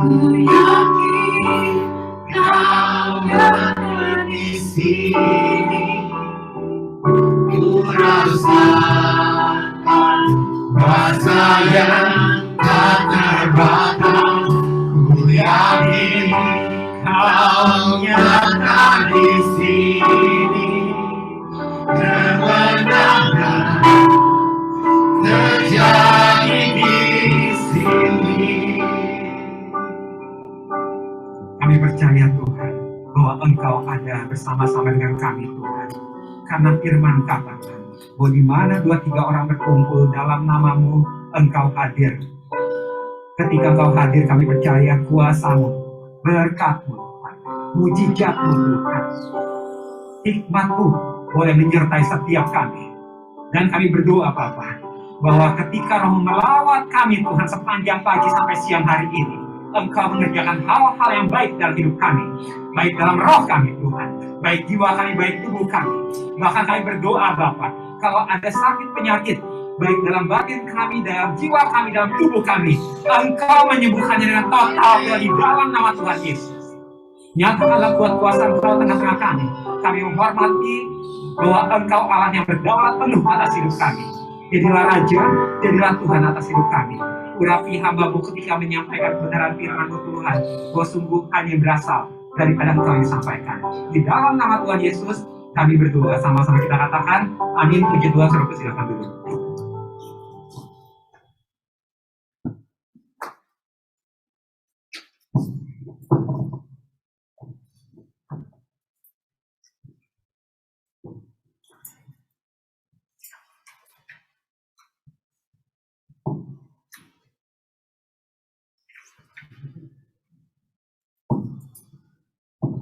Ku yakin Kau ada di sini. Ku rasakan kuasa yang tak terbatas. Ku yakin Kau nyata di sini. Kemenangan terjadi di sini. Kami percaya Tuhan bahwa Engkau ada bersama-sama dengan kami Tuhan. Karena firman katakan bahwa di mana 2-3 orang berkumpul dalam nama-Mu, Engkau hadir. Ketika Engkau hadir, kami percaya kuasa-Mu, berkat-Mu, mujizat-Mu Tuhan, hikmat-Mu boleh menyertai setiap kami. Dan kami berdoa Bapa, bahwa ketika Roh melawat kami Tuhan sepanjang pagi sampai siang hari ini, Engkau mengerjakan hal-hal yang baik dalam hidup kami, baik dalam roh kami Tuhan, baik jiwa kami, baik tubuh kami. Bahkan kami berdoa Bapa, kalau ada sakit penyakit, baik dalam batin kami, dalam jiwa kami, dalam tubuh kami, Engkau menyembuhkannya dengan total di dalam nama Tuhan Yesus. Nyatakanlah kuat kuasa Engkau tengah-tengah kami. Kami menghormati bahwa Engkau Allah yang berdaulat penuh atas hidup kami. Jadilah Raja, jadilah Tuhan atas hidup kami. Urapi hamba-Mu ketika menyampaikan kebenaran firman-Mu Tuhan, bahwa sungguh hanya berasal daripada Engkau yang disampaikan. Di dalam nama Tuhan Yesus, kami berdoa, sama-sama kita katakan, amin. Puji Tuhan, saudara silakan duduk.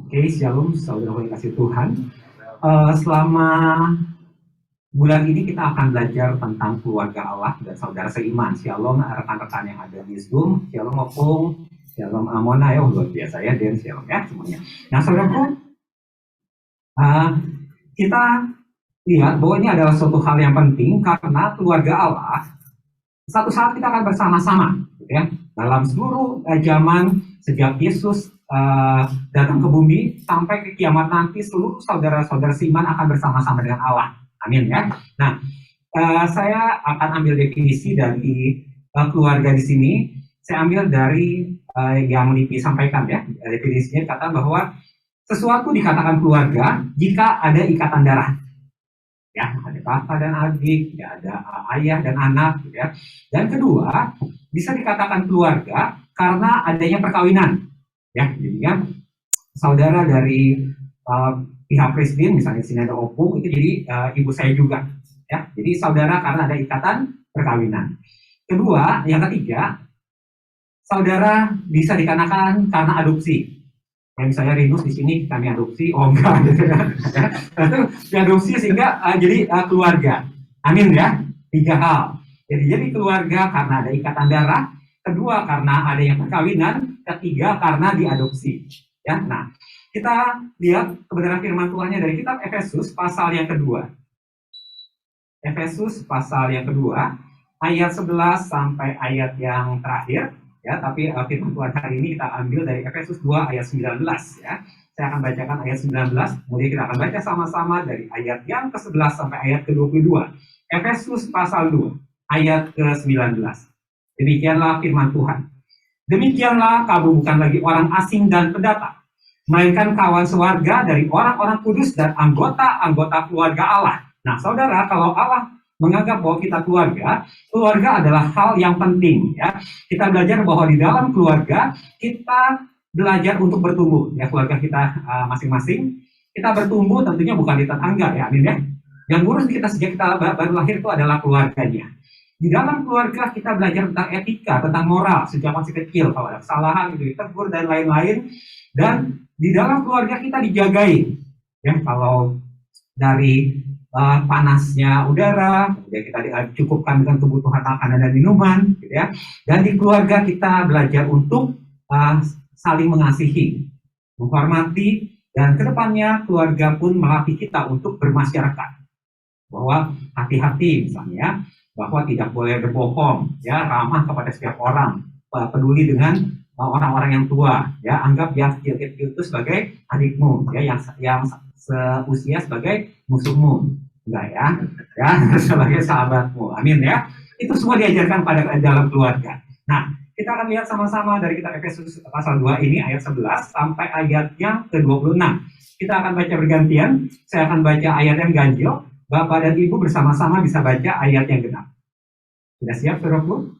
Oke, shalom saudara yang kasih Tuhan. Selama bulan ini kita akan belajar tentang keluarga Allah dan saudara seiman. Shalom rekan-rekan yang ada di Zoom, shalom Opung, shalom Amona, ya luar biasa ya, dan shalom ya semuanya. Nah saudaraku, kita lihat bahwa ini adalah suatu hal yang penting karena keluarga Allah satu saat kita akan bersama-sama, gitu ya, dalam seluruh zaman sejak Yesus datang ke bumi sampai ke kiamat nanti, seluruh saudara-saudara seiman akan bersama-sama dengan Allah. Amin ya. Nah, saya akan ambil definisi dari keluarga di sini. Saya ambil dari yang Lipi sampaikan ya. Definisinya kata bahwa sesuatu dikatakan keluarga jika ada ikatan darah. Ya, ada kakak dan adik, ya, ada ayah dan anak, gitu ya. Dan kedua, bisa dikatakan keluarga karena adanya perkawinan. Ya, jadi kan saudara dari pihak Kristin, misalnya sini ada Opung, itu jadi ibu saya juga. Ya, jadi saudara karena ada ikatan perkawinan. Kedua, yang ketiga, saudara bisa dikatakan karena adopsi. Ya, misalnya Rinus di sini kami adopsi, oh enggak, gitu ya. Itu diadopsi sehingga jadi keluarga. Amin ya. 3 hal. Jadi keluarga karena ada ikatan darah. Kedua karena ada yang perkawinan, ketiga karena diadopsi. Ya, nah kita lihat kebenaran firman Tuhannya dari kitab Efesus pasal yang kedua. Efesus pasal yang kedua, ayat 11 sampai ayat yang terakhir. Ya, tapi firman Tuhan hari ini kita ambil dari Efesus 2 ayat 19. Ya, saya akan bacakan ayat 19. Kemudian kita akan baca sama-sama dari ayat yang ke-11 sampai ayat ke-22. Efesus pasal 2 ayat ke-19. Demikianlah firman Tuhan. Demikianlah kamu bukan lagi orang asing dan pendatang, melainkan kawan sewarga dari orang-orang kudus dan anggota-anggota keluarga Allah. Nah, saudara, kalau Allah menganggap bahwa kita keluarga adalah hal yang penting. Ya, kita belajar bahwa di dalam keluarga kita belajar untuk bertumbuh. Ya, keluarga kita masing-masing kita bertumbuh tentunya bukan di tetangga, ya, amin ya. Yang ngurus kita sejak kita baru lahir itu adalah keluarganya. Di dalam keluarga kita belajar tentang etika, tentang moral sejak masih kecil. Kalau ada kesalahan itu ditegur dan lain-lain. Dan di dalam keluarga kita dijagai. Ya, kalau dari panasnya udara, kemudian kita dicukupkan dengan kebutuhan makanan dan minuman, gitu ya. Dan di keluarga kita belajar untuk saling mengasihi, menghormati, dan kedepannya keluarga pun melatih kita untuk bermasyarakat. Bahwa hati-hati misalnya, bahwa tidak boleh berbohong, ya, ramah kepada setiap orang, peduli dengan orang-orang yang tua, ya anggap yang kecil-kecil itu sebagai adikmu, ya yang seusia sebagai musuhmu, enggak ya, ya sebagai sahabatmu, amin ya. Itu semua diajarkan pada dalam keluarga. Nah, kita akan lihat sama-sama dari kitab Efesus pasal 2 ini ayat 11 sampai ayat yang ke-26. Kita akan baca bergantian, saya akan baca ayat yang ganjil, Bapak dan Ibu bersama-sama bisa baca ayat yang genap. Sudah siap, saudaraku?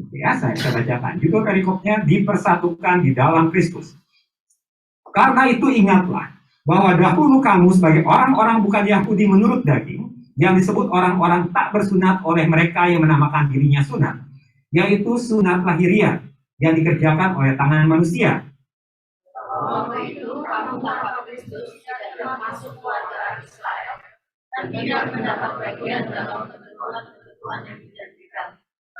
Ya, saya bacakan. Judul perikopnya dipersatukan di dalam Kristus. Karena itu ingatlah bahwa dahulu kamu sebagai orang-orang bukan Yahudi menurut daging, yang disebut orang-orang tak bersunat oleh mereka yang menamakan dirinya sunat, yaitu sunat lahiriah yang dikerjakan oleh tangan manusia. Waktu itu kamu tanpa Kristus tidak masuk keluarga Israel dan tidak mendapat bagian dalam ketentuan yang dijanjikan,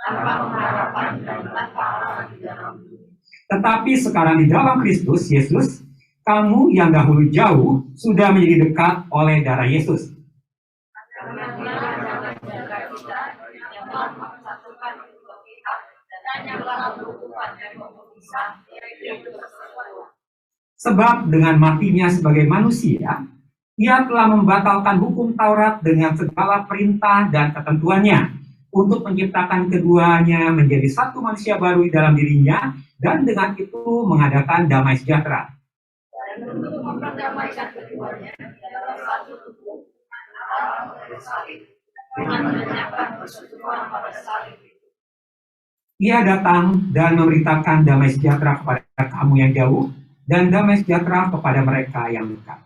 tanpa pengharapan dan tanpa harapan di dalam dunia. Tetapi sekarang di dalam Kristus Yesus, kamu yang dahulu jauh sudah menjadi dekat oleh darah Yesus. Karena Dia adalah jaga kita yang telah mempersatukan kedua pihak dan hanya dalam hukuman yang memisah, yaitu persekutuan. Sebab dengan matinya sebagai manusia, Ia telah membatalkan hukum Taurat dengan segala perintah dan ketentuannya untuk menciptakan keduanya menjadi satu manusia baru di dalam dirinya, dan dengan itu mengadakan damai sejahtera. Dan untuk memperdamaikan keduanya dalam satu tubuh antara pada salib, dengan menyiapkan persekutuan pada salib itu. Ia datang dan memberitakan damai sejahtera kepada kamu yang jauh, dan damai sejahtera kepada mereka yang dekat.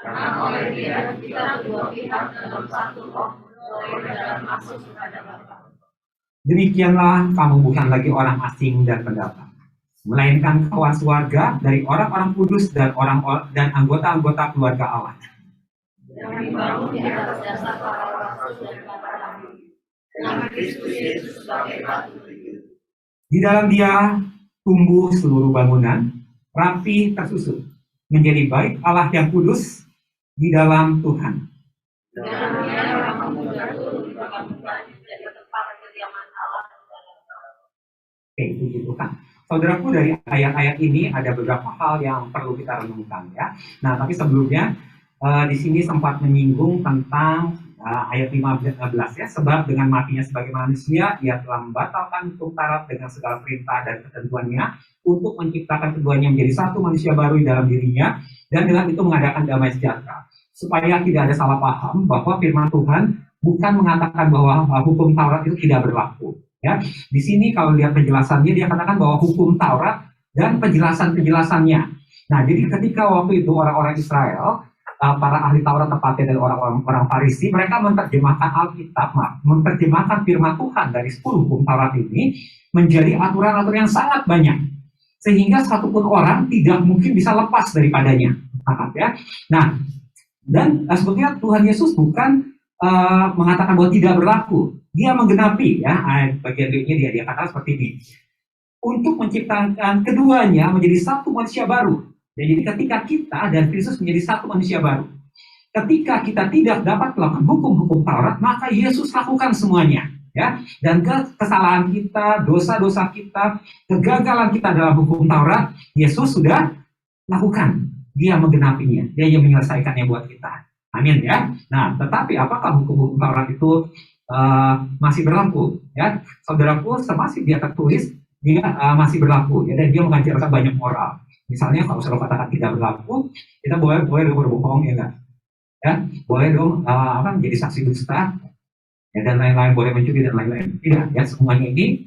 Karena oleh Dia kita kedua pihak dalam satu roh boleh dalam masuk kepada Bapa. Demikianlah kamu bukan lagi orang asing dan pendatang, melainkan kawan sewarga dari orang-orang kudus dan anggota-anggota keluarga Allah. Yang dibangun di atas dasar para rasul dan para nabi, dengan Kristus Yesus sebagai batu. Di dalam Dia tumbuh seluruh bangunan, rapi tersusun, menjadi bait Allah yang kudus di dalam Tuhan. Dengan Dia orang muda itu dibangunkan menjadi tempat kediaman Allah. Oke, puji Tuhan. Saudaraku, dari ayat-ayat ini ada beberapa hal yang perlu kita renungkan ya. Nah, tapi sebelumnya di sini sempat menyinggung tentang ayat 15 ya, sebab dengan matinya sebagai manusia, Ia telah membatalkan hukum Taurat dengan segala perintah dan ketentuannya untuk menciptakan keduanya menjadi satu manusia baru di dalam dirinya, dan dengan itu mengadakan damai sejahtera. Supaya tidak ada salah paham bahwa firman Tuhan bukan mengatakan bahwa hukum Taurat itu tidak berlaku. Ya, di sini kalau lihat penjelasannya, dia katakan bahwa hukum Taurat dan penjelasan-penjelasannya. Nah, jadi ketika waktu itu orang-orang Israel, para ahli Taurat tepatnya dari orang-orang Farisi, mereka menerjemahkan Alkitab, menerjemahkan firman Tuhan dari 10 hukum Taurat ini menjadi aturan-aturan yang sangat banyak, sehingga satupun orang tidak mungkin bisa lepas daripadanya. Ya. Nah, dan sebetulnya Tuhan Yesus bukan mengatakan bahwa tidak berlaku. Dia menggenapi, ya, bagian B-nya dia katakan seperti ini. Untuk menciptakan keduanya menjadi satu manusia baru. Jadi ketika kita dan Kristus menjadi satu manusia baru, ketika kita tidak dapat melakukan hukum-hukum Taurat, maka Yesus lakukan semuanya, ya. Dan kesalahan kita, dosa-dosa kita, kegagalan kita dalam hukum Taurat, Yesus sudah lakukan. Dia menggenapinya, dia yang menyelesaikannya buat kita. Amin ya. Nah, tetapi apakah hukum-hukum Taurat itu masih berlaku? Ya, saudaraku, semasa dia tertulis, dia masih berlaku. Ya, dan dia mengajarkan banyak moral. Misalnya kalau selalu katakan tidak berlaku, kita boleh dong berbohong, ya enggak? Ya, boleh dong menjadi saksi dusta, ya, dan lain-lain, boleh mencuri dan lain-lain. Tidak, ya, semuanya ini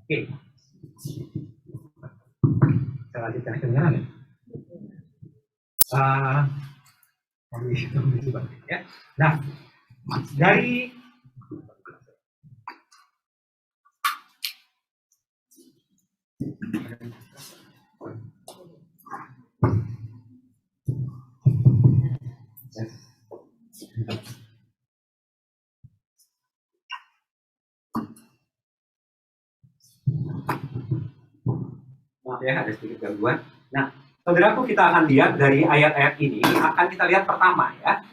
oke. Saya lanjutkan kedengaran ya. Ya. Nah, dari ya, ada sedikit gangguan. Nah, saudaraku, kita akan lihat dari ayat-ayat ini, akan kita lihat pertama ya,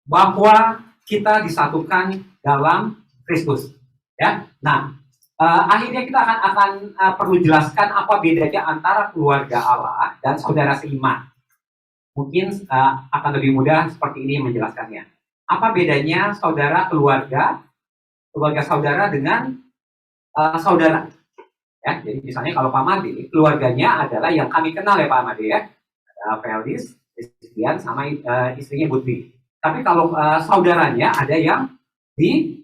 bahwa kita disatukan dalam Kristus. Ya, nah, akhirnya kita akan perlu jelaskan apa bedanya antara keluarga Allah dan saudara seiman. Mungkin akan lebih mudah seperti ini menjelaskannya. Apa bedanya saudara keluarga saudara dengan saudara? Ya, jadi misalnya kalau Pak Made, keluarganya adalah yang kami kenal ya Pak Made ya, ada Feldis, Christian, sama istrinya Butri. Tapi kalau saudaranya ada yang di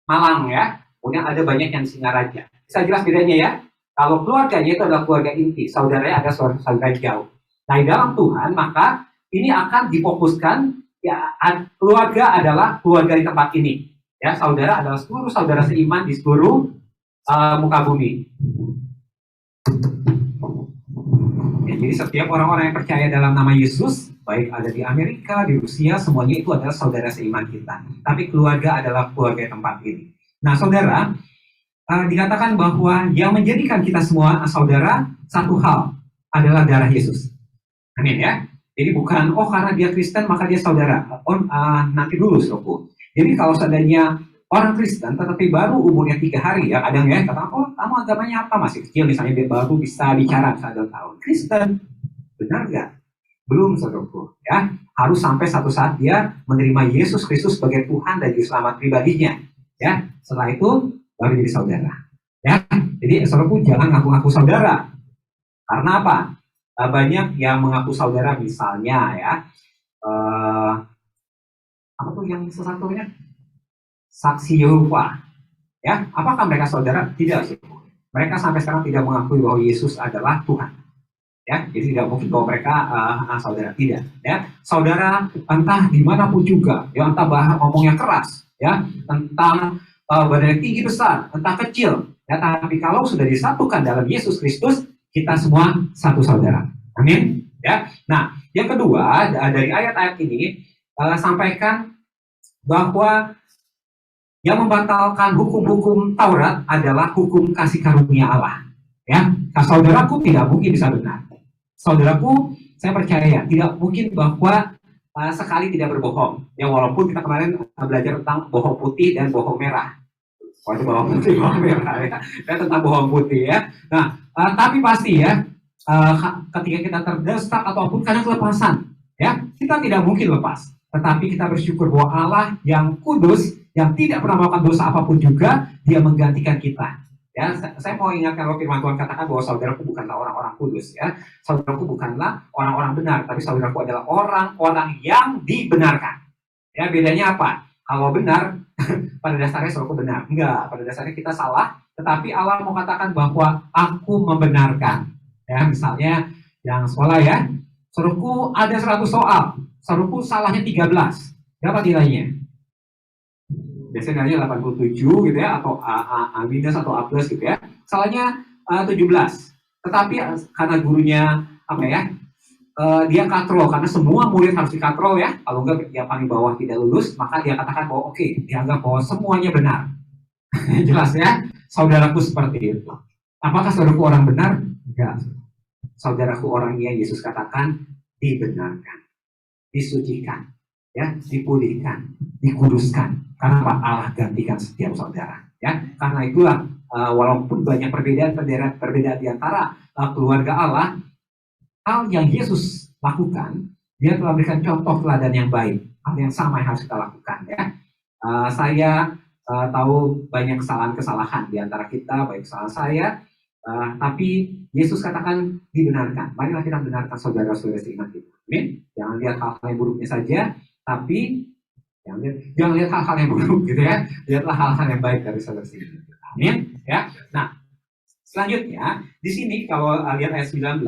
Malang ya, kemudian ada banyak yang di Singaraja. Bisa jelas bedanya ya? Kalau keluarganya itu adalah keluarga inti, saudaranya ada saudara jauh. Nah, di dalam Tuhan maka ini akan difokuskan ya, keluarga adalah keluarga di tempat ini. Ya, saudara adalah seluruh saudara seiman di seluruh muka bumi. Ya, jadi setiap orang-orang yang percaya dalam nama Yesus, baik ada di Amerika, di Rusia, semuanya itu adalah saudara seiman kita. Tapi keluarga adalah keluarga tempat ini. Nah, saudara, dikatakan bahwa yang menjadikan kita semua saudara, satu hal adalah darah Yesus. Amin ya. Jadi bukan, karena dia Kristen maka dia saudara. Nanti dulu, saudaraku. Jadi kalau seandainya orang Kristen tetapi baru umurnya 3 hari ya, kadang ya kata, kamu agamanya apa, masih kecil misalnya, dia baru bisa bicara 1 tahun Kristen, benar nggak? Belum, saudaraku ya, harus sampai satu saat dia menerima Yesus Kristus sebagai Tuhan dan Juru Selamat pribadinya ya. Setelah itu baru jadi saudara ya. Jadi saudaraku jangan ngaku-ngaku saudara. Karena apa? Banyak yang mengaku saudara, misalnya ya, apa tuh yang sesatunya, saksi Yehova ya. Apakah mereka saudara? Tidak sih. Mereka sampai sekarang tidak mengakui bahwa Yesus adalah Tuhan ya. Jadi tidak mungkin bahwa mereka saudara, tidak ya. Saudara entah dimanapun juga ya, entah ngomongnya keras ya, tentang badannya tinggi besar, entah kecil ya, tapi kalau sudah disatukan dalam Yesus Kristus, kita semua satu saudara. Amin ya. Nah, yang kedua dari ayat-ayat ini sampaikan bahwa yang membatalkan hukum-hukum Taurat adalah hukum kasih karunia Allah. Ya, nah, saudaraku tidak mungkin bisa benar. Saudaraku, saya percaya tidak mungkin bahwa sekali tidak berbohong. Ya, walaupun kita kemarin belajar tentang bohong putih dan bohong merah. Itu bohong putih, bohong merah ya. Dan tentang bohong putih ya. Nah, tapi pasti ya, ketika kita terdesak ataupun karena kelepasan, ya, kita tidak mungkin lepas. Tetapi kita bersyukur bahwa Allah yang kudus, yang tidak pernah melakukan dosa apapun juga, dia menggantikan kita. Ya, saya mau ingatkan kalau firman Tuhan katakan bahwa saudaraku bukanlah orang-orang kudus, ya. Saudaraku bukanlah orang-orang benar, tapi saudaraku adalah orang-orang yang dibenarkan. Ya, bedanya apa? Kalau benar, pada dasarnya saudaraku benar. Enggak, pada dasarnya kita salah, tetapi Allah mau katakan bahwa aku membenarkan. Ya, misalnya yang sekolah ya, saudaraku ada 100 soal, saudaraku salahnya 13. Berapa nilainya? Biasanya nilainya 87 gitu ya, atau A minus atau A plus gitu ya. Salahnya 17. Tetapi karena gurunya apa ya, dia katrol, karena semua murid harus dikatrol ya. Kalau enggak yang paling bawah tidak lulus, maka dia katakan bahwa oke, dianggap bahwa semuanya benar. Jelas ya, saudaraku seperti itu. Apakah saudaraku orang benar? Enggak. Saudaraku orang yang Yesus katakan dibenarkan, disucikan, ya, dipulihkan, dikuduskan. Karena Allah gantikan setiap saudara. Ya, karena itulah walaupun banyak perbedaan di antara keluarga Allah, hal yang Yesus lakukan, dia telah memberikan contoh teladan yang baik. Hal yang sama yang harus kita lakukan. Ya, saya tahu banyak kesalahan-kesalahan di antara kita, baik kesalahan saya, tapi Yesus katakan dibenarkan. Marilah kita benarkan saudara-saudara seiman kita. Amin. Jangan lihat hal-hal yang buruknya saja, tapi jangan lihat hal-hal yang buruk gitu ya. Lihatlah hal-hal yang baik dari saudara seiman kita. Amin. Ya. Nah, selanjutnya di sini kalau lihat ayat 19,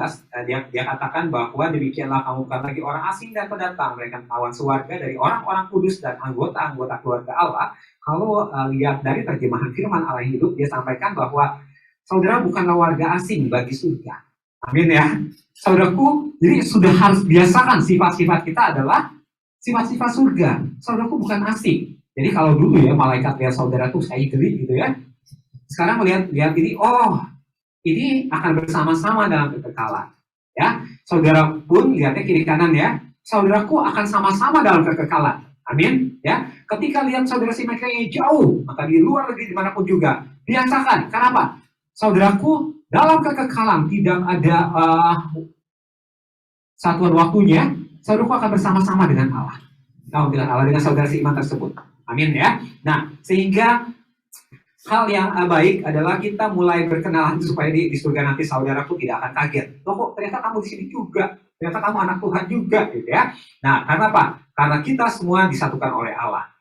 dia katakan bahwa demikianlah kamu bukan lagi orang asing dan pendatang, mereka kawan sewarga dari orang-orang kudus dan anggota-anggota keluarga Allah. Kalau lihat dari terjemahan firman Allah yang hidup, dia sampaikan bahwa saudara bukanlah warga asing bagi surga. Amin ya. Saudaraku, jadi sudah harus biasakan sifat-sifat kita adalah sifat-sifat surga. Saudaraku bukan asing. Jadi kalau dulu ya malaikat lihat saudara tuh saya geli gitu ya. sekarang lihat ini, ini akan bersama-sama dalam kekekalan. Ya, saudara pun lihatnya kiri kanan ya, saudaraku akan sama-sama dalam kekekalan. Amin. Ya, ketika lihat saudara si mereka yang jauh, maka di luar negeri dimanapun juga, biasakan. Kenapa? Saudaraku dalam kekekalan tidak ada satuan waktunya, saudaraku akan bersama-sama dengan Allah. Dengan Allah, dengan saudara seiman tersebut. Amin ya. Nah, sehingga hal yang baik adalah kita mulai berkenalan supaya di surga nanti saudaraku tidak akan kaget. Loh kok ternyata kamu di sini juga, ternyata kamu anak Tuhan juga, gitu ya. Nah, karena apa? Karena kita semua disatukan oleh Allah.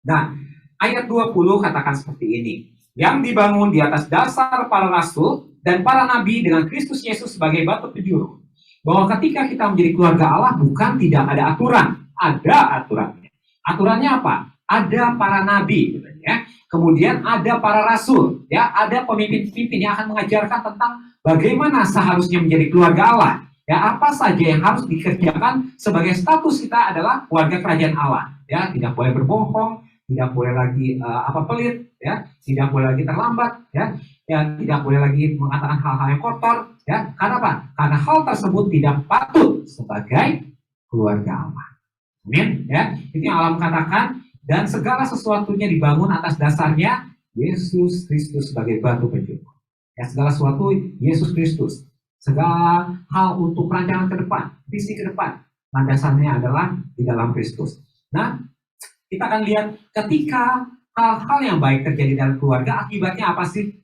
Nah, ayat 20 katakan seperti ini. Yang dibangun di atas dasar para rasul dan para nabi dengan Kristus Yesus sebagai batu penjuru. Bahwa ketika kita menjadi keluarga Allah bukan tidak ada aturan, ada aturannya. Aturannya apa? Ada para nabi, gitu ya. Kemudian ada para rasul, ya, ada pemimpin-pemimpin yang akan mengajarkan tentang bagaimana seharusnya menjadi keluarga Allah. Ya, apa saja yang harus dikerjakan sebagai status kita adalah keluarga kerajaan Allah. Ya, tidak boleh berbohong, tidak boleh lagi pelit, ya, tidak boleh lagi terlambat, ya, tidak boleh lagi mengatakan hal-hal yang kotor, ya. Karena apa? Karena hal tersebut tidak patut sebagai keluarga Allah. Amin, ya. Itu yang Allah katakan. Dan segala sesuatunya dibangun atas dasarnya Yesus Kristus sebagai batu penjuru. Ya, segala sesuatu Yesus Kristus. Segala hal untuk perancangan ke depan, visi ke depan, landasannya adalah di dalam Kristus. Nah, kita akan lihat ketika hal-hal yang baik terjadi dalam keluarga, akibatnya apa sih?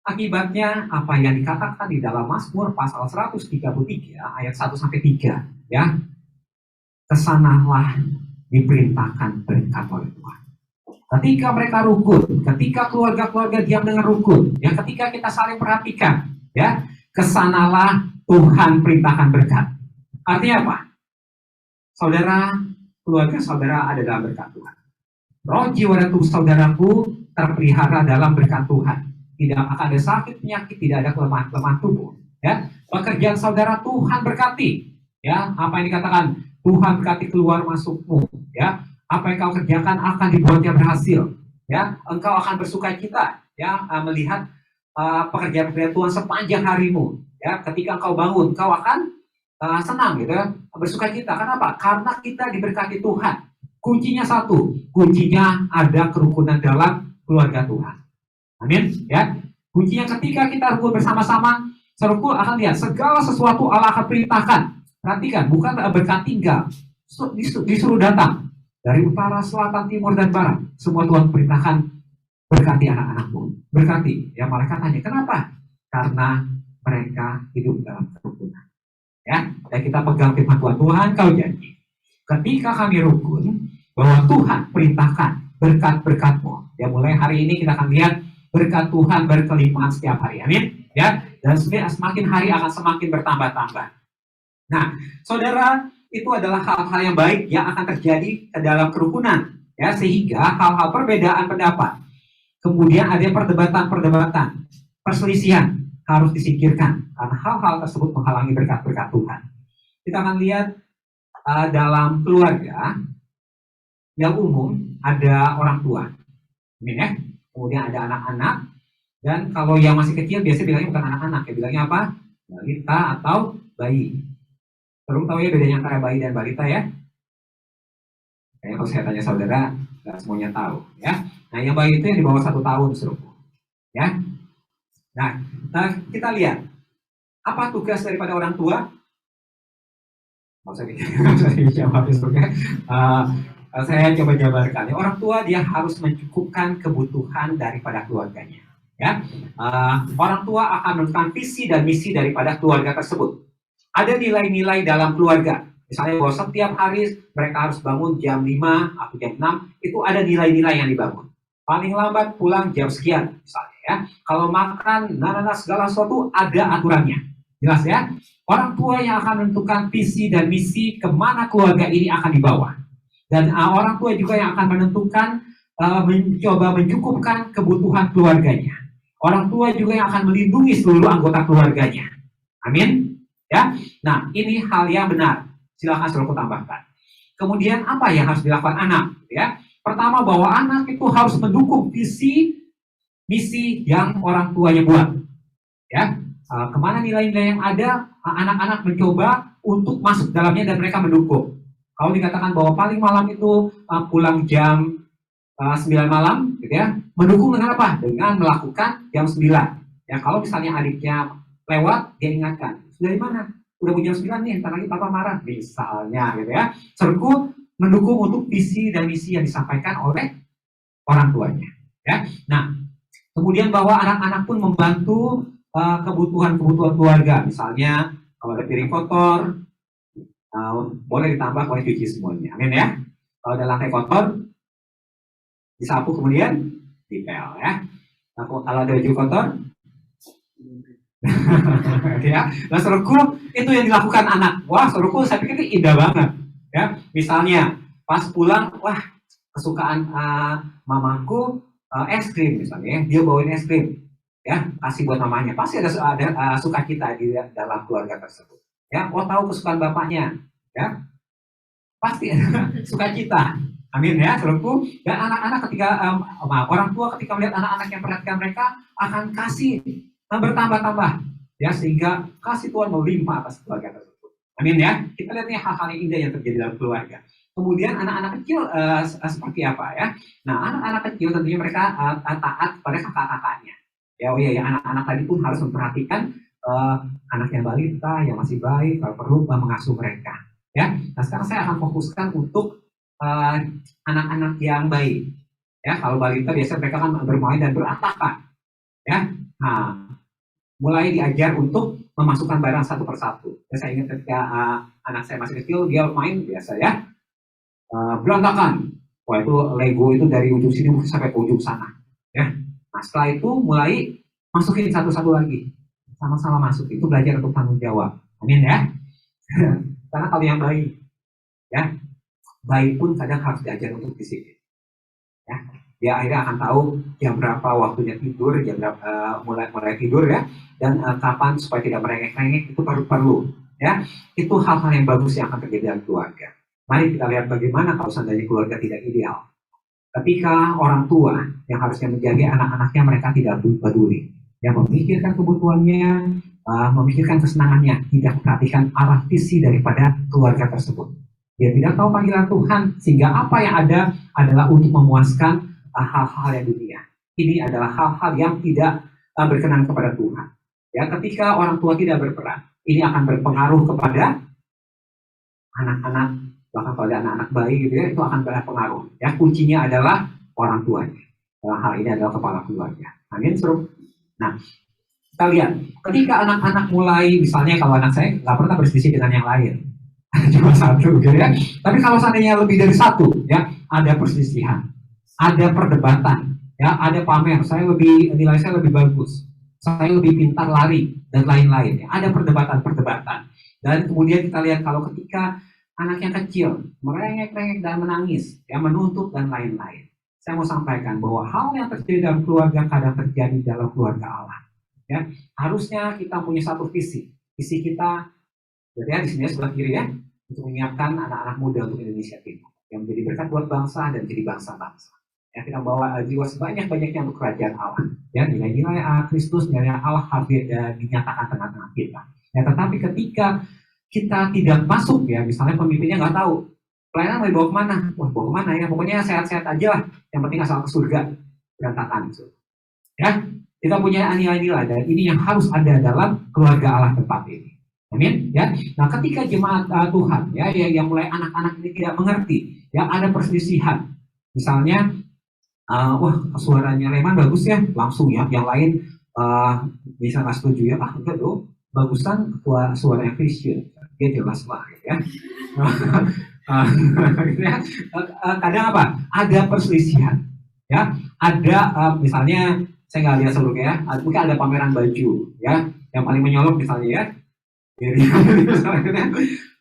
Akibatnya apa yang dikatakan di dalam Mazmur pasal 133 ayat 1-3, ya. Kesanalah diperintahkan berkat oleh Tuhan. Ketika mereka rukun, ketika keluarga-keluarga diam dengan rukun, ya, ketika kita saling perhatikan, ya, kesanalah Tuhan perintahkan berkat. Artinya apa? Saudara, keluarga saudara ada dalam berkat Tuhan. Roh, jiwa, dan tubuh saudaraku terpelihara dalam berkat Tuhan. Tidak akan ada sakit, penyakit, tidak ada kelemahan tubuh. Ya, pekerjaan saudara Tuhan berkati. Ya, apa yang dikatakan? Tuhan berkati keluar masukmu, ya. Apa yang kau kerjakan akan dibuatnya berhasil, ya. Engkau akan bersukacita, ya, melihat pekerjaan Tuhan sepanjang harimu, ya. Ketika engkau bangun, kau akan senang, gitu ya, bersukacita. Kenapa? Karena kita diberkati Tuhan. Kuncinya satu, kuncinya ada kerukunan dalam keluarga Tuhan. Amin, ya. Kuncinya ketika kita rukun bersama-sama, serukun akan lihat segala sesuatu Allah akan perintahkan. Perhatikan, bukan berkat tinggal, disuruh datang dari utara, selatan, timur, dan barat. Semua Tuhan perintahkan berkati anak-anakmu. Berkati. Ya, mereka tanya, kenapa? Karena mereka hidup dalam kerukunan. Ya, dan kita pegang firman Tuhan, kau janji. Ketika kami rukun, bahwa Tuhan perintahkan berkat-berkatmu. Ya, mulai hari ini kita akan lihat berkat Tuhan berkelimpahan setiap hari. Amin. Ya, dan semakin hari akan semakin bertambah-tambah. Nah, saudara, itu adalah hal-hal yang baik yang akan terjadi ke dalam kerukunan, ya, sehingga hal-hal perbedaan pendapat, kemudian ada perdebatan, perselisihan harus disingkirkan karena hal-hal tersebut menghalangi berkat-berkat Tuhan. Kita akan lihat dalam keluarga yang umum ada orang tua, ya, kemudian ada anak-anak, dan kalau yang masih kecil biasanya bilangnya bukan anak-anak, ya bilangnya apa? Balita atau bayi. Perlu tahu ya bedanya antara bayi dan balita, ya. Kayaknya kalau saya tanya saudara, nggak semuanya tahu, ya. Nah, yang bayi itu yang di bawah 1 tahun, serupu, ya. Nah, kita lihat apa tugas daripada orang tua. Saya coba jabarkan. Ya, orang tua dia harus mencukupkan kebutuhan daripada keluarganya, ya. Orang tua akan menentukan visi dan misi daripada keluarga tersebut. Ada nilai-nilai dalam keluarga. Misalnya bahwa setiap hari mereka harus bangun jam 5 atau jam 6, itu ada nilai-nilai yang dibangun. Paling lambat pulang jam sekian, misalnya, ya. Kalau makan, segala sesuatu ada aturannya. Jelas, ya? Orang tua yang akan menentukan visi dan misi kemana keluarga ini akan dibawa. Dan orang tua juga yang akan menentukan, mencoba mencukupkan kebutuhan keluarganya. Orang tua juga yang akan melindungi seluruh anggota keluarganya. Amin. Ya, nah ini hal yang benar. Silakan saudara tambahkan. Kemudian apa yang harus dilakukan anak? Ya, pertama bahwa anak itu harus mendukung visi misi yang orang tuanya buat. Ya, kemana nilai-nilai yang ada, anak-anak mencoba untuk masuk dalamnya dan mereka mendukung. Kalau dikatakan bahwa paling malam itu pulang jam 9 malam, gitu ya, mendukung dengan apa? Dengan melakukan jam 9. Ya, kalau misalnya adiknya lewat, dia ingatkan, dari mana? Udah jam 9 nih, ntar lagi papa marah, misalnya, gitu ya. Serku mendukung untuk visi dan misi yang disampaikan oleh orang tuanya. Ya, nah, kemudian bahwa anak-anak pun membantu kebutuhan-kebutuhan keluarga, misalnya kalau ada piring kotor, boleh ditambah, boleh cuci semuanya, amin ya. Kalau ada lantai kotor, disapu kemudian dipel ya. Nah, kalau ada baju kotor, ya. Nah, suruhku itu yang dilakukan anak. Wah, suruhku saya pikir itu indah banget, ya. Misalnya pas pulang, wah kesukaan mamaku es krim misalnya, dia bawain es krim. Ya, kasih buat mamanya. Pasti ada sukacita di dalam keluarga tersebut. Ya, oh tahu kesukaan bapaknya, ya, pasti ada sukacita. Amin ya, saudaraku. Dan anak-anak ketika orang tua ketika melihat anak-anak yang perhatikan mereka akan kasih bertambah-tambah, ya, sehingga kasih Tuhan melimpah atas keluarga tersebut. Amin ya. Kita lihat nih hal-hal yang indah yang terjadi dalam keluarga. Kemudian anak-anak kecil seperti apa ya? Nah, anak-anak kecil tentunya mereka taat pada kakak-kakaknya. Ya, oh iya, ya, anak-anak tadi pun harus memperhatikan anak yang balita, yang masih baik, kalau perlu mengasuh mereka. Ya, nah sekarang saya akan fokuskan untuk anak-anak yang baik. Ya, kalau balita biasanya mereka kan bermain dan berantakan. Ya, nah mulai diajar untuk memasukkan barang satu persatu. Ya, saya ingat ketika anak saya masih kecil, dia main biasa ya, berantakan. Wah, itu Lego itu dari ujung sini sampai ke ujung sana. Ya. Nah, setelah itu mulai masukin satu-satu lagi. Sama-sama masuk. Itu belajar untuk tanggung jawab. Amin ya. Karena kalau yang baik, ya, baik pun kadang harus diajar untuk disiplin. Ya. Dia akhirnya akan tahu jam berapa waktunya tidur, jam berapa mulai tidur ya, dan kapan supaya tidak merengek-rengek, itu perlu. Ya, itu hal-hal yang bagus yang akan terjadi dalam keluarga. Mari kita lihat bagaimana kalau seandainya keluarga tidak ideal. Ketika orang tua yang harusnya menjaga anak-anaknya, mereka tidak peduli, yang memikirkan kebutuhannya, memikirkan kesenangannya, tidak memperhatikan arah visi daripada keluarga tersebut. Dia tidak tahu panggilan Tuhan, sehingga apa yang ada adalah untuk memuaskan hal-hal yang dunia. Ini adalah hal-hal yang tidak berkenan kepada Tuhan. Ya, ketika orang tua tidak berperan, ini akan berpengaruh kepada anak-anak. Bahkan kalau ada anak-anak bayi gitu ya, itu akan berpengaruh. Ya, kuncinya adalah orang tuanya. Dalam hal ini adalah kepala keluarga. Amin, suruh. Nah, kita lihat, ketika anak-anak mulai, misalnya kalau anak saya nggak pernah berselisih dengan yang lain, cuma satu, gitu ya. Tapi kalau seandainya lebih dari satu, ya, ada perselisihan, ada perdebatan, ya, ada pamer. Nilai saya lebih bagus, saya lebih pintar lari dan lain-lain. Ya. Ada perdebatan. Dan kemudian kita lihat kalau ketika anak yang kecil merengek-rengek dan menangis, ya, menuntut dan lain-lain. Saya mau sampaikan bahwa hal yang terjadi dalam keluarga kadang terjadi dalam keluarga Allah. Ya, harusnya kita punya satu visi. Visi kita, ya, di sini sebelah kiri ya, untuk menyiapkan anak-anak muda untuk Indonesia Timur yang menjadi berkat buat bangsa dan jadi bangsa-bangsa. Ya, kita bawa jiwa sebanyak-banyaknya untuk kerajaan Allah. Ya, nilai-nilai Kristus, nilai Allah harus dinyatakan tengah-tengah kita. Ya, tetapi ketika kita tidak masuk, ya, misalnya pemimpinnya nggak tahu pelayanan mau dibawa kemana, wah bawa kemana ya, pokoknya sehat-sehat aja lah, yang penting asal ke surga, berantakan. Ya, kita punya nilai-nilai dan ini yang harus ada dalam keluarga Allah tempat ini. Amin. Ya, nah ketika jemaat Tuhan, ya, yang mulai anak-anak ini tidak mengerti, ya, ada perselisihan, misalnya, wah suaranya Leman bagus ya, langsung ya, yang lain bisa nggak setuju ya, enggak dong, bagusan suara yang Christian, dia jelas lah, ya. Kadang apa? Ada perselisihan, ya. Ada misalnya saya nggak lihat sebelumnya ya, mungkin ada pameran baju, ya, yang paling menyolok misalnya ya.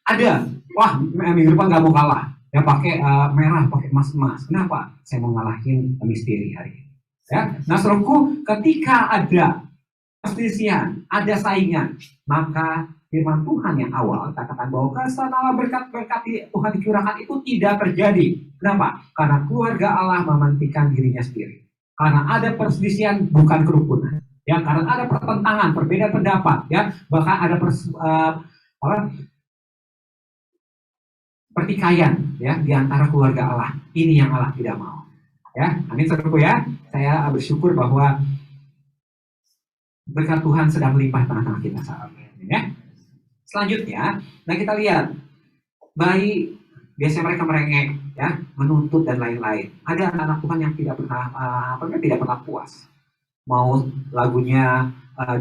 Ada, wah minggu depan nggak mau kalah, ya pakai merah, pakai emas-emas. Kenapa? Saya mau ngalahin misteri hari ini. Ya, nah saudaraku, ketika ada perselisihan, ada saingan, maka firman Tuhan yang awal katakan bahwa kesan Allah berkat-berkat Tuhan dicurahkan itu tidak terjadi. Kenapa? Karena keluarga Allah mementingkan dirinya sendiri. Karena ada perselisihan bukan kerukunan. Ya, karena ada pertentangan, perbedaan pendapat, ya, bahkan ada pertikaian, ya, di antara keluarga Allah. Ini yang Allah tidak mau. Ya, amin saudaraku ya. Saya bersyukur bahwa berkat Tuhan sedang melimpah tengah-tengah kita saat ini, ya. Selanjutnya, nah kita lihat bayi biasanya mereka merengek, ya, menuntut dan lain-lain. Ada anak-anak Tuhan yang tidak pernah puas. Mau lagunya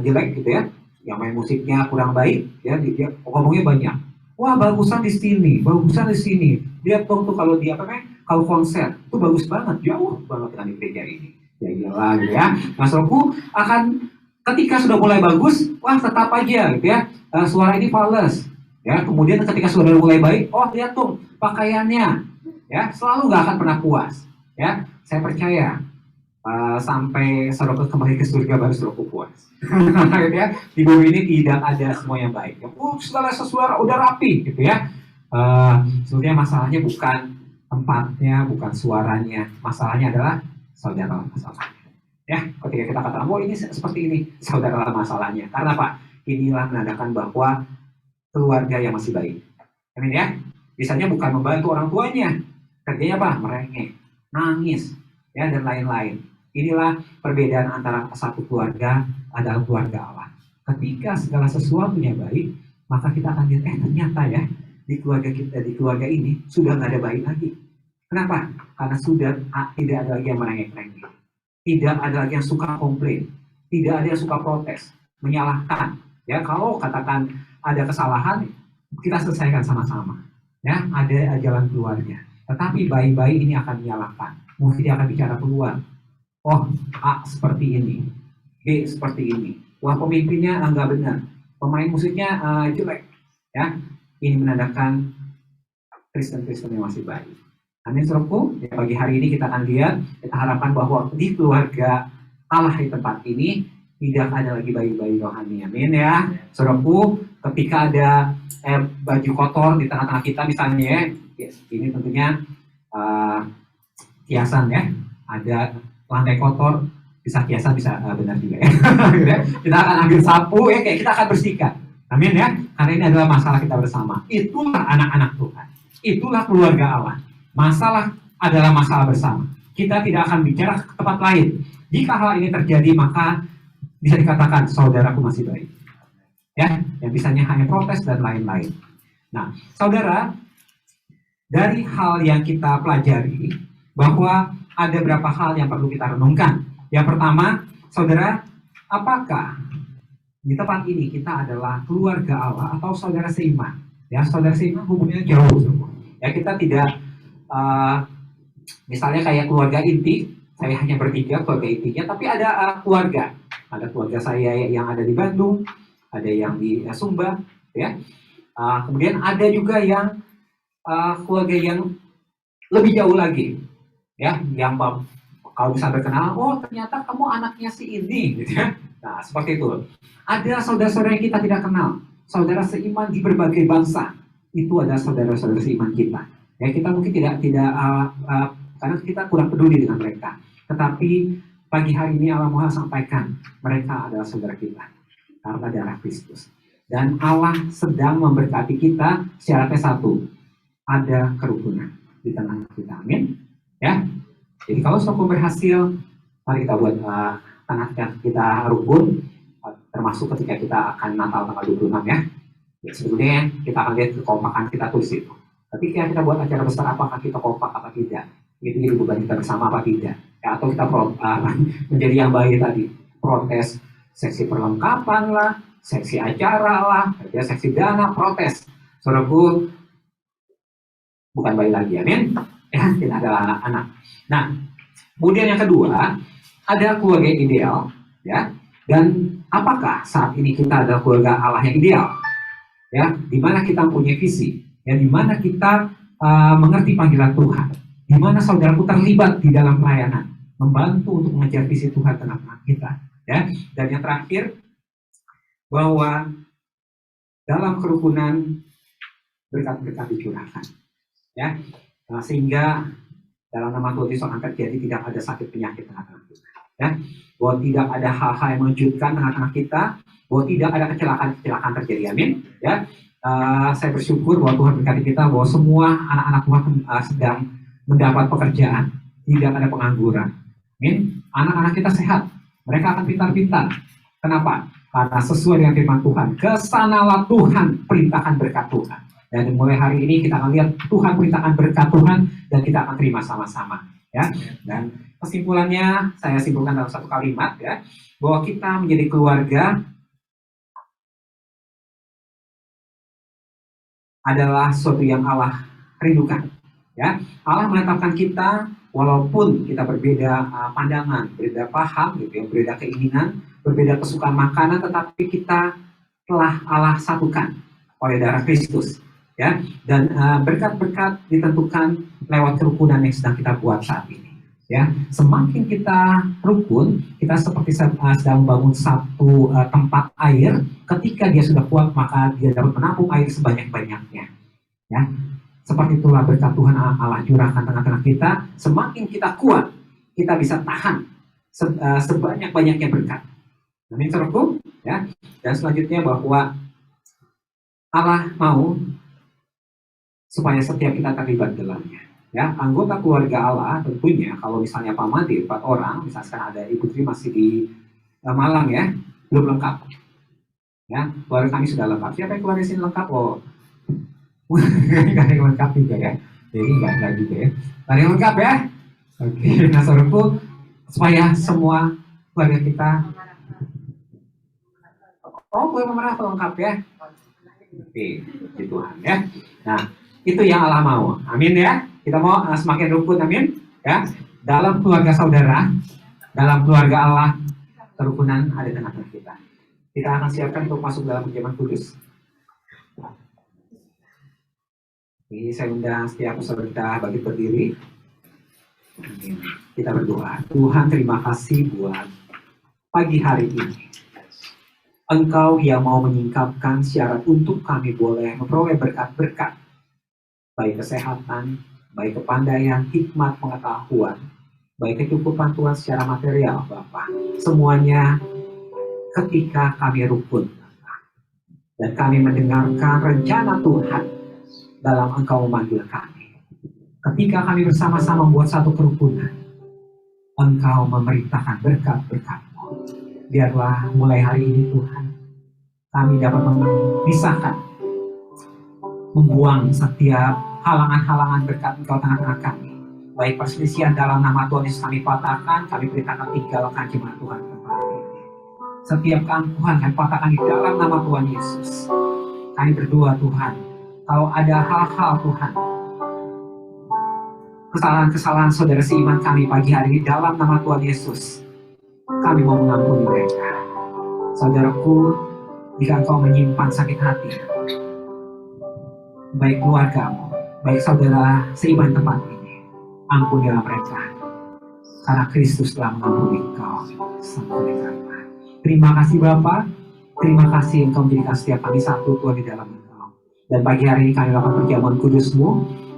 jelek gitu ya, yang main musiknya kurang baik, ya, dia ngomongnya banyak. Wah, bagusan di sini, bagusan di sini. Lihat dong tuh kalau dia kalau konser itu bagus banget, jauh banget dengan di gereja ini. Ya iyalah gitu ya. Mas Roku akan ketika sudah mulai bagus, wah tetap aja gitu ya. Suara ini fals. Ya, kemudian ketika sudah mulai baik, oh lihat tuh pakaiannya, ya, selalu nggak akan pernah puas. Ya, saya percaya sampai saudara kembali ke surga baru saudara puas. Ya, di bumi ini tidak ada semua yang baik. Segala sesuatu udah rapi, gitu ya. Sebenarnya masalahnya bukan tempatnya, bukan suaranya. Masalahnya adalah saudara masalahnya. Ya, ketika kita katakan, oh ini seperti ini, saudara masalahnya. Karena apa? Inilah menandakan bahwa keluarga yang masih baik. Amin ya. Misalnya bukan membantu orang tuanya, kerjanya apa? Merengek, nangis, ya, dan lain-lain. Inilah perbedaan antara satu keluarga adalah keluarga Allah. Ketika segala sesuatunya baik, maka kita akan lihat, ternyata ya, di keluarga kita, di keluarga ini sudah nggak ada baik lagi. Kenapa? Karena sudah tidak ada lagi yang merengek-rengek. Tidak ada lagi yang suka komplain. Tidak ada yang suka protes, menyalahkan. Ya, kalau katakan ada kesalahan, kita selesaikan sama-sama. Ya, ada jalan keluarnya. Tetapi bayi-bayi ini akan menyalahkan. Mungkin dia akan bicara keluar. Oh, A seperti ini, B seperti ini. Wah, pemimpinnya nggak benar. Pemain musiknya jelek. Ya, ini menandakan Kristen-Kristen yang masih baik. Amin, saudaraku. Ya, pagi hari ini kita akan lihat, kita harapkan bahwa di keluarga Allah di tempat ini tidak ada lagi bayi-bayi rohani. Amin ya, saudaraku. Ketika ada baju kotor di tengah-tengah kita misalnya, ya, ini tentunya kiasan ya. Ada lantai kotor, bisa kiasan, bisa benar juga ya. Kita akan ambil sapu ya, kayak kita akan bersihkan. Amin ya, karena ini adalah masalah kita bersama. Itulah anak-anak Tuhan, itulah keluarga Allah. Masalah adalah masalah bersama. Kita tidak akan bicara ke tempat lain. Jika hal ini terjadi, maka bisa dikatakan saudaraku masih baik. Ya, yang bisanya hanya protes dan lain-lain. Nah, saudara, dari hal yang kita pelajari bahwa ada beberapa hal yang perlu kita renungkan. Yang pertama, saudara, apakah di tempat ini kita adalah keluarga Allah atau saudara seiman? Ya, saudara seiman hubungannya jauh. Ya, kita tidak misalnya kayak keluarga inti, saya hanya bertiga keluarga intinya, tapi ada keluarga. Ada keluarga saya yang ada di Bandung, ada yang di Sumba, ya. Kemudian ada juga yang keluarga yang lebih jauh lagi. Ya, yang kalau bisa berkenalan, oh ternyata kamu anaknya si ini, gitu ya. Nah, seperti itu. Ada saudara-saudara yang kita tidak kenal, saudara seiman di berbagai bangsa, itu adalah saudara-saudara seiman kita. Ya, kita mungkin tidak karena kita kurang peduli dengan mereka. Tetapi pagi hari ini Allah mau sampaikan, mereka adalah saudara kita karena darah Kristus. Dan Allah sedang memberkati kita syaratnya satu, ada kerukunan di tengah kita. Amin. Ya, jadi kalau suatu berhasil, mari kita buat tengah kita rukun, termasuk ketika kita akan Natal tanggal 26 ya. Ya, sebetulnya kita akan lihat kekompakan kita tulis itu. Ketika kita buat acara besar, apakah kita kompak apa tidak? Itu jadi beban kita bersama apa tidak? Ya, atau kita menjadi yang baik tadi, protes seksi perlengkapan lah, seksi acara lah, ya, seksi dana, protes. Saudaraku, bukan bayi lagi, amin. Ya, kita adalah anak-anak. Nah, kemudian yang kedua, ada keluarga yang ideal, ya. Dan apakah saat ini kita adalah keluarga Allah yang ideal? Ya, di mana kita mempunyai visi, ya, di mana kita mengerti panggilan Tuhan, di mana saudaraku terlibat di dalam pelayanan, membantu untuk mengejar visi Tuhan tengah-tengah kita, ya. Dan yang terakhir, bahwa dalam kerukunan berkat-berkat dicurahkan, ya. Sehingga Dalam nama Tuhan Yesus akan terjadi tidak ada sakit penyakit tengah-tengah kita. Ya, bahwa tidak ada hal-hal yang mengejutkan tengah-tengah kita, bahwa tidak ada kecelakaan terjadi. Amin. Ya, saya bersyukur bahwa Tuhan berkati kita, bahwa semua anak-anak Tuhan sedang mendapat pekerjaan, tidak ada pengangguran. Amin. Anak-anak kita sehat, mereka akan pintar-pintar. Kenapa? Karena sesuai dengan firman Tuhan, kesanalah Tuhan perintahkan berkat Tuhan. Dan mulai hari ini kita akan lihat Tuhan perintahkan berkat Tuhan dan kita akan terima sama-sama. Ya. Dan kesimpulannya saya simpulkan dalam satu kalimat, ya, bahwa kita menjadi keluarga adalah sesuatu yang Allah rindukan. Ya, Allah menetapkan kita walaupun kita berbeda pandangan, berbeda paham, gitu ya, berbeda keinginan, berbeda kesukaan makanan, tetapi kita telah Allah satukan oleh darah Kristus. Ya, dan berkat-berkat ditentukan lewat kerukunan yang sedang kita buat saat ini. Ya, semakin kita rukun, kita seperti sedang membangun satu tempat air. Ketika dia sudah kuat, maka dia dapat menampung air sebanyak-banyaknya. Ya, seperti itulah berkat Tuhan Allah curahkan tengah-tengah kita. Semakin kita kuat, kita bisa tahan sebanyak-banyaknya berkat. Amin, saudaraku. Ya, dan selanjutnya bahwa Allah mau supaya setiap kita terlibat dalamnya. Ya, anggota keluarga Allah tentunya kalau misalnya Pak Madi 4 orang, misalnya sekarang ada Ibu Tri masih di Malang, ya, belum lengkap. Ya, keluarga kami sudah lengkap. Siapa yang keluarga sini lengkap? Oh, nggak ada yang lengkap juga, ya. Jadi nggak juga, ya. Nggak ada yang lengkap, ya. Oke, nah saudaraku, supaya semua keluarga kita, boleh memerah lengkap, ya. Oke, puji Tuhan, ya. Nah, itu yang Allah mau. Amin, ya. Kita mau semakin rukun, amin. Ya. Dalam keluarga saudara, dalam keluarga Allah, kerukunan ada di tengah-tengah kita. Kita akan siapkan untuk masuk dalam perjamuan kudus. Ini saya undang setiap saudara kita bagi berdiri. Amin. Kita berdoa. Tuhan, terima kasih buat pagi hari ini. Engkau yang mau menyingkapkan syarat untuk kami boleh memperoleh berkat-berkat, baik kesehatan, baik kepandaian, hikmat, pengetahuan, baik kecukupan Tuhan secara material, Bapak. Semuanya ketika kami rukun, dan kami mendengarkan rencana Tuhan dalam Engkau memanggil kami. Ketika kami bersama-sama membuat satu kerukunan, Engkau memerintahkan berkat-berkat-Mu. Biarlah mulai hari ini Tuhan, kami dapat memisahkan, membuang setiap halangan-halangan berkat Engkau tengah-tengah kami. Baik perselisihan dalam nama Tuhan Yesus kami patahkan, kami perintahkan tinggalkan jemaat Tuhan kembali. Setiap keangkuhan kami patahkan di dalam nama Tuhan Yesus. Kami berdoa Tuhan, kalau ada hal-hal Tuhan, kesalahan-kesalahan saudara seiman kami pagi hari ini dalam nama Tuhan Yesus, kami mau mengampuni mereka. Saudaraku, jika engkau menyimpan sakit hati, baik keluargamu, baik saudara seiman tempat ini, ampunilah mereka, karena Kristus telah mengampuni engkau sampai karena. Terima kasih Bapa, terima kasih engkau menjadikan setiap kami satu Tuhan di dalam engkau. Dan pagi hari ini kami lakukan perjamuan kudus-Mu,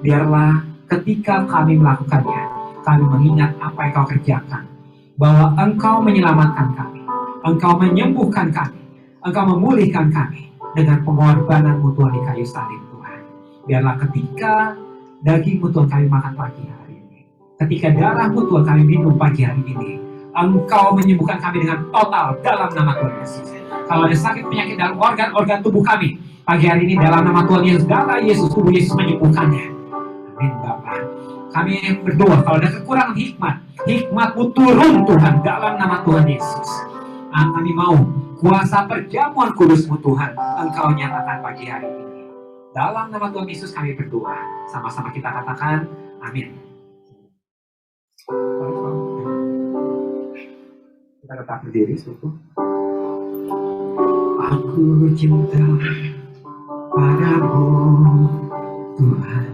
biarlah ketika kami melakukannya, kami mengingat apa yang Kau kerjakan, bahwa Engkau menyelamatkan kami, Engkau menyembuhkan kami, Engkau memulihkan kami dengan pengorbanan-Mu Tuhan di kayu salib Tuhan. Biarlah ketika daging-Mu Tuhan kami makan pagi hari ini, ketika darah-Mu Tuhan kami minum pagi hari ini, Engkau menyembuhkan kami dengan total dalam nama Tuhan Yesus. Kalau ada sakit penyakit dalam organ-organ tubuh kami, pagi hari ini dalam nama Tuhan Yesus, darah Yesus, tubuh Yesus menyembuhkannya. Amin Bapak. Kami berdoa kalau ada kekurangan hikmat-Mu turun Tuhan dalam nama Tuhan Yesus. Kami mau kuasa perjamuan kudus-Mu Tuhan Engkau nyatakan pagi hari ini. Dalam nama Tuhan Yesus kami berdoa. Sama-sama kita katakan amin. Kita tetap berdiri suku. Aku cinta padamu Tuhan.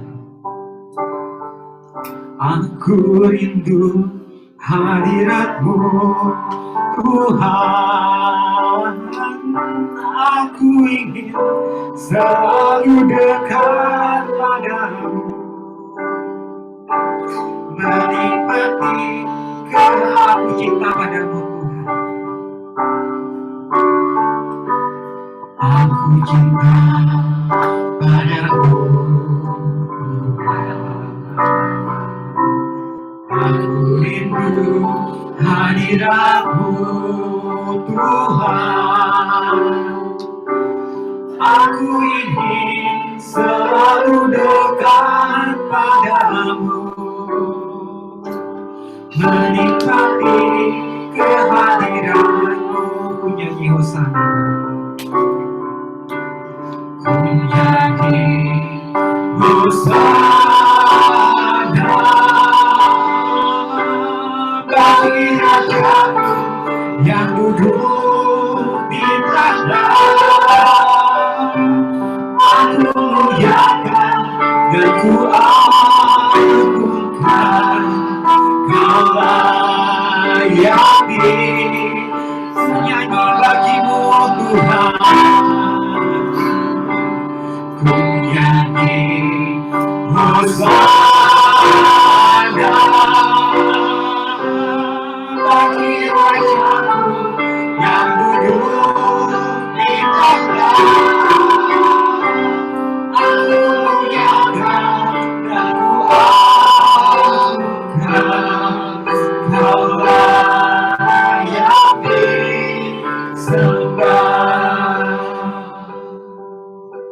Aku rindu hadirat-Mu Tuhan. Aku ingin selalu dekat padamu, Aku cinta padamu, aku rindu hadiratmu Tuhan. Aku ingin selalu dekat padamu, menikmati kehadiranmu. Ku nyanyi hosana, ku nyanyi hosana bagi Raja yang duduk di tahta. Aku muliakan dan ku agungkan, Kau layak nyanyi bagimu Tuhan. Ku nyanyi hosana bagi Rajaku yang duduk di tahta. Aku muliakan dan ku agungkan, Kau layak disembah.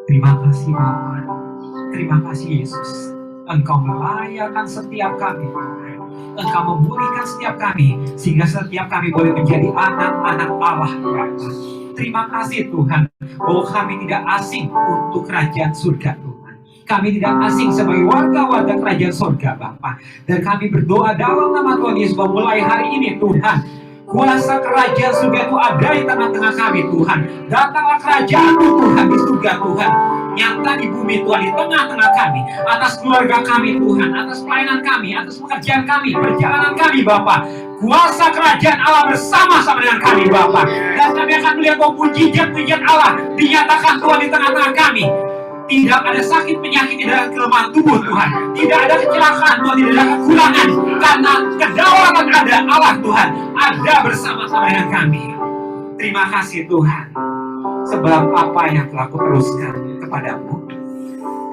Terima kasih Bapa, terima kasih Yesus. Engkau melayakan setiap kami, Engkau memulihkan setiap kami, sehingga setiap kami boleh menjadi anak-anak Allah, Bapa. Terima kasih Tuhan, bahwa kami tidak asing untuk kerajaan surga Tuhan. Kami tidak asing sebagai warga-warga kerajaan surga Bapa. Dan kami berdoa dalam nama Tuhan Yesus, bahwa mulai hari ini Tuhan, kuasa kerajaan surga itu ada di tengah-tengah kami Tuhan. Datanglah kerajaan-Mu Tuhan di surga Tuhan, nyata di bumi Tuhan, di tengah-tengah kami, atas keluarga kami Tuhan, atas pelayanan kami, atas pekerjaan kami, perjalanan kami Bapa. Kuasa kerajaan Allah bersama-sama dengan kami Bapa. Dan kami akan melihat bahwa mujizat-mujizat Allah dinyatakan Tuhan di tengah-tengah kami. Tidak ada sakit penyakit, tidak ada kelemahan tubuh Tuhan, tidak ada kecelakaan Tuhan, tidak ada kekurangan, karena kedaulatan ada Allah Tuhan, ada bersama-sama dengan kami. Terima kasih Tuhan, sebab apa yang telah aku teruskan kepadamu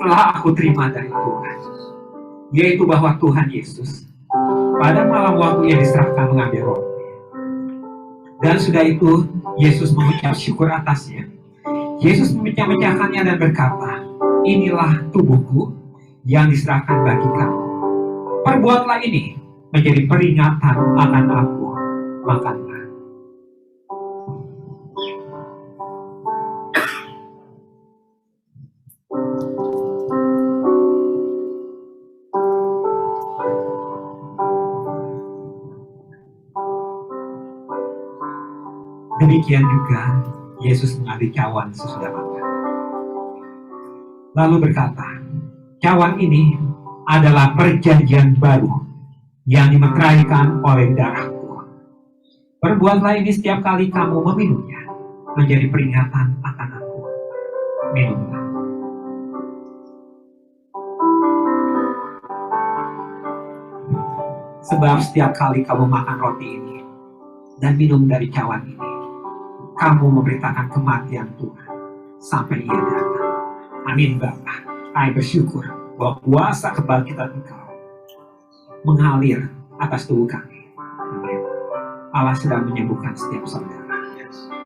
telah aku terima dari Tuhan, yaitu bahwa Tuhan Yesus pada malam waktu ia diserahkan mengambil roti, dan sudah itu Yesus mengucap syukur atasnya. Yesus memecah-mecahkannya dan berkata, inilah tubuhku yang diserahkan bagi kamu. Perbuatlah ini menjadi peringatan akan aku. Makanlah. Demikian juga Yesus mengambil cawan sesudah makan, lalu berkata, cawan ini adalah perjanjian baru yang dimeteraikan oleh darahku. Perbuatlah ini setiap kali kamu meminumnya, menjadi peringatan akan aku. Minumlah. Sebab setiap kali kamu makan roti ini dan minum dari cawan ini, kamu memberitakan kematian Tuhan sampai ia datang. Amin Bapa. Kami bersyukur bahwa kuasa kebangkitan Engkau mengalir atas tubuh kami. Amin. Allah sedang menyembuhkan setiap saudara.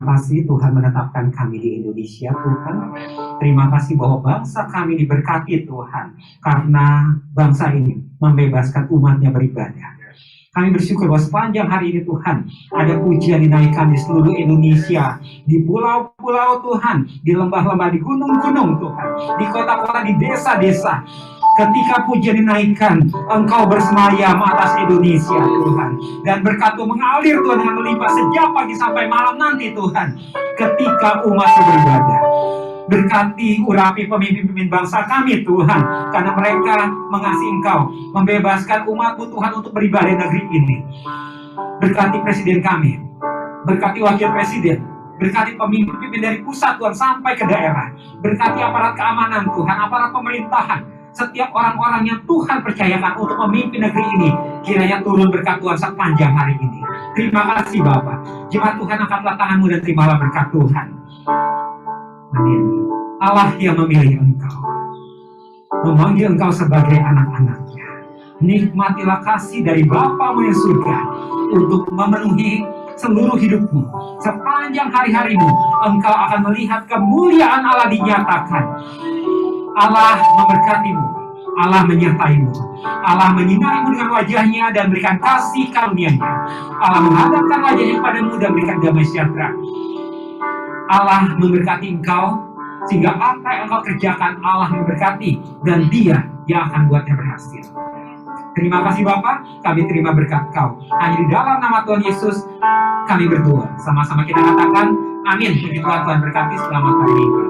Terima kasih Tuhan menetapkan kami di Indonesia Tuhan. Terima kasih bahwa bangsa kami diberkati Tuhan, karena bangsa ini membebaskan umatnya beribadah. Kami bersyukur bahwa sepanjang hari ini Tuhan, ada pujian dinaikkan di seluruh Indonesia, di pulau-pulau Tuhan, di lembah-lembah, di gunung-gunung Tuhan, di kota-kota, di desa-desa. Ketika pujian dinaikkan, Engkau bersemayam atas Indonesia Tuhan, dan berkat-Mu mengalir Tuhan dengan melimpah sejak pagi sampai malam nanti Tuhan, ketika umat beribadah. Berkati, urapi pemimpin-pemimpin bangsa kami Tuhan, karena mereka mengasihi Engkau, membebaskan umat-Mu Tuhan untuk beribadah di negeri ini. Berkati presiden kami, berkati wakil presiden, berkati pemimpin dari pusat Tuhan sampai ke daerah. Berkati aparat keamanan Tuhan, aparat pemerintahan, setiap orang-orang yang Tuhan percayakan untuk memimpin negeri ini, kiranya turun berkat Tuhan sepanjang hari ini. Terima kasih Bapa. Jemaat Tuhan, angkatlah tanganmu dan terimalah berkat Tuhan. Amin. Allah yang memilih engkau, memanggil engkau sebagai anak-anaknya. Nikmatilah kasih dari Bapamu yang surga untuk memenuhi seluruh hidupmu. Sepanjang hari-harimu, engkau akan melihat kemuliaan Allah dinyatakan. Allah memberkatimu, Allah menyertaimu, Allah menyinarimu dengan wajahnya dan berikan kasih karunia-Nya. Allah menghadapkan wajahnya kepadamu dan berikan damai sejahtera. Allah memberkati engkau, sehingga apa yang engkau kerjakan Allah memberkati, dan Dia yang akan buatnya berhasil. Terima kasih Bapak, kami terima berkat Kau. Hanya di dalam nama Tuhan Yesus kami berdoa. Sama-sama kita katakan, amin. Puji Tuhan, Tuhan berkati. Selamat hari Minggu.